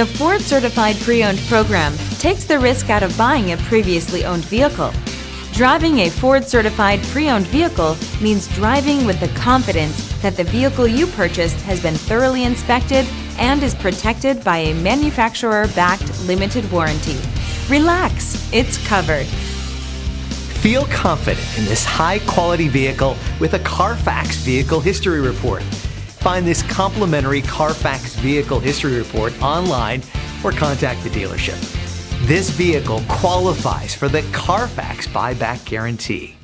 The Ford Certified Pre-Owned program takes the risk out of buying a previously owned vehicle. Driving a Ford Certified Pre-Owned vehicle means driving with the confidence that the vehicle you purchased has been thoroughly inspected and is protected by a manufacturer-backed limited warranty. Relax, it's covered. Feel confident in this high-quality vehicle with a Carfax Vehicle History Report. Find this complimentary Carfax Vehicle History Report online or contact the dealership. This vehicle qualifies for the Carfax Buyback Guarantee.